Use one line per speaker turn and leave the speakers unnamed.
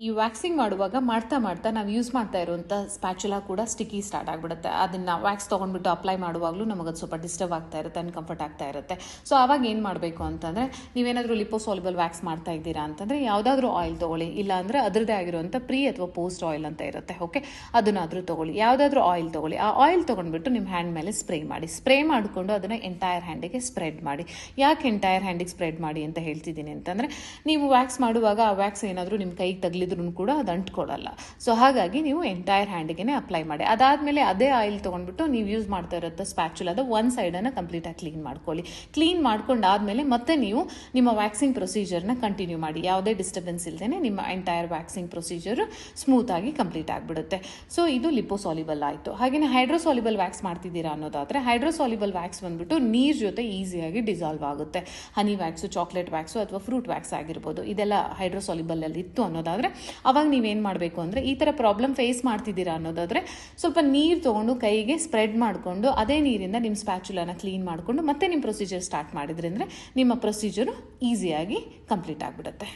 ಈ ವ್ಯಾಕ್ಸಿಂಗ್ ಮಾಡುವಾಗ ಮಾಡ್ತಾ ನಾವು ಯೂಸ್ ಮಾಡ್ತಾ ಇರುವಂಥ ಸ್ಪ್ಯಾಚುಲಾ ಕೂಡ ಸ್ಟಿಕ್ಕಿ ಸ್ಟಾರ್ಟ್ ಆಗಿಬಿಡುತ್ತೆ. ಅದನ್ನು ವ್ಯಾಕ್ಸ್ ತೊಗೊಂಡ್ಬಿಟ್ಟು ಅಪ್ಲೈ ಮಾಡುವಾಗಲೂ ನಮಗದು ಸ್ವಲ್ಪ ಡಿಸ್ಟರ್ಬ್ ಆಗ್ತಾ ಇರುತ್ತೆ, ಅನ್ಕಂಫರ್ಟ್ ಆಗ್ತಾ ಇರುತ್ತೆ. ಸೊ ಆವಾಗ ಏನು ಮಾಡಬೇಕು ಅಂತಂದರೆ, ನೀವೇನಾದರೂ ಲಿಪೋಸಾಲ್ಯುಬಲ್ ವ್ಯಾಕ್ಸ್ ಮಾಡ್ತಾ ಇದ್ದೀರಾ ಅಂತಂದರೆ ಯಾವುದಾದ್ರೂ ಆಯಿಲ್ ತೊಗೊಳ್ಳಿ, ಇಲ್ಲಾಂದರೆ ಅದರದ್ದೇ ಆಗಿರುವಂಥ ಪ್ರೀ ಅಥವಾ ಪೋಸ್ಟ್ ಆಯಿಲ್ ಅಂತ ಇರುತ್ತೆ. ಓಕೆ, ಅದನ್ನಾದರೂ ತೊಗೊಳ್ಳಿ, ಯಾವುದಾದ್ರೂ ಆಯಿಲ್ ತೊಗೊಳ್ಳಿ. ಆ ಆಯಿಲ್ ತೊಗೊಂಡ್ಬಿಟ್ಟು ನಿಮ್ಮ ಹ್ಯಾಂಡ್ ಮೇಲೆ ಸ್ಪ್ರೇ ಮಾಡಿಕೊಂಡು ಅದನ್ನು ಎಂಟೈರ್ ಹ್ಯಾಂಡಿಗೆ ಸ್ಪ್ರೆಡ್ ಮಾಡಿ. ಯಾಕೆ ಎಂಟೈರ್ ಹ್ಯಾಂಡಿಗೆ ಸ್ಪ್ರೆಡ್ ಮಾಡಿ ಅಂತ ಹೇಳ್ತಿದ್ದೀನಿ ಅಂತಂದರೆ, ನೀವು ವ್ಯಾಕ್ಸ್ ಮಾಡುವಾಗ ಆ ವ್ಯಾಕ್ಸ್ ಏನಾದರೂ ನಿಮ್ಮ ಕೈಗೆ ತಗಲಿದ್ರು ಕೂಡ ಅದು ಅಂಟ್ಕೊಳ್ಳಲ್ಲ. ಸೊ ಹಾಗಾಗಿ ನೀವು ಎಂಟೈರ್ ಹ್ಯಾಂಡಿಗೆ ಅಪ್ಲೈ ಮಾಡಿ. ಅದಾದಮೇಲೆ ಅದೇ ಆಯಿಲ್ ತೊಗೊಂಡ್ಬಿಟ್ಟು ನೀವು ಯೂಸ್ ಮಾಡ್ತಾ ಇರೋ ಸ್ಪ್ಯಾಚುಲಾದ ಒಂದು ಸೈಡನ್ನು ಕಂಪ್ಲೀಟಾಗಿ ಕ್ಲೀನ್ ಮಾಡ್ಕೊಳ್ಳಿ. ಕ್ಲೀನ್ ಮಾಡ್ಕೊಂಡಾದ್ಮೇಲೆ ಮತ್ತೆ ನೀವು ನಿಮ್ಮ ವ್ಯಾಕ್ಸಿಂಗ್ ಪ್ರೊಸೀಜರ್ನ ಕಂಟಿನ್ಯೂ ಮಾಡಿ. ಯಾವುದೇ ಡಿಸ್ಟರ್ಬೆನ್ಸ್ ಇಲ್ಲದೆ ನಿಮ್ಮ ಎಂಟೈರ್ ವ್ಯಾಕ್ಸಿಂಗ್ ಪ್ರೊಸೀಜರ್ ಸ್ಮೂತಾಗಿ ಕಂಪ್ಲೀಟ್ ಆಗಿಬಿಡುತ್ತೆ. ಸೊ ಇದು ಲಿಪೋಸಾಲ್ಯುಬಲ್ ಆಯಿತು. ಹಾಗೆಯೇ ಹೈಡ್ರೋಸಾಲ್ಯುಬಲ್ ವ್ಯಾಕ್ಸ್ ಮಾಡ್ತಿದ್ದೀರಾ ಅನ್ನೋದಾದರೆ, ಹೈಡ್ರೋಸಾಲ್ಯುಬಲ್ ವ್ಯಾಕ್ಸ್ ಬಂದ್ಬಿಟ್ಟು ನೀರು ಜೊತೆ ಈಸಿಯಾಗಿ ಡಿಸಾಲ್ವ್ ಆಗುತ್ತೆ. ಹನಿ ವ್ಯಾಕ್ಸು, ಚಾಕ್ಲೇಟ್ ವ್ಯಾಕ್ಸು ಅಥವಾ ಫ್ರೂಟ್ ವ್ಯಾಕ್ಸ್ ಆಗಿರ್ಬೋದು, ಇದೆಲ್ಲ ಹೈಡ್ರೋಸಾಲ್ಯುಬಲ್ ಅಲ್ಲಿ ಇತ್ತು ಅನ್ನೋದಾದರೆ ಅವಾಗ ನೀವೇನು ಮಾಡಬೇಕು ಅಂದರೆ, ಈ ಥರ ಪ್ರಾಬ್ಲಮ್ ಫೇಸ್ ಮಾಡ್ತಿದ್ದೀರಾ ಅನ್ನೋದಾದರೆ ಸ್ವಲ್ಪ ನೀರು ತೊಗೊಂಡು ಕೈಗೆ ಸ್ಪ್ರೆಡ್ ಮಾಡಿಕೊಂಡು ಅದೇ ನೀರಿಂದ ನಿಮ್ಮ ಸ್ಪ್ಯಾಚುಲಾನ ಕ್ಲೀನ್ ಮಾಡಿಕೊಂಡು ಮತ್ತೆ ನಿಮ್ಮ ಪ್ರೊಸೀಜರ್ ಸ್ಟಾರ್ಟ್ ಮಾಡಿದ್ರಿ ಅಂದರೆ ನಿಮ್ಮ ಪ್ರೊಸೀಜರು ಈಸಿಯಾಗಿ ಕಂಪ್ಲೀಟ್ ಆಗಿಬಿಡುತ್ತೆ.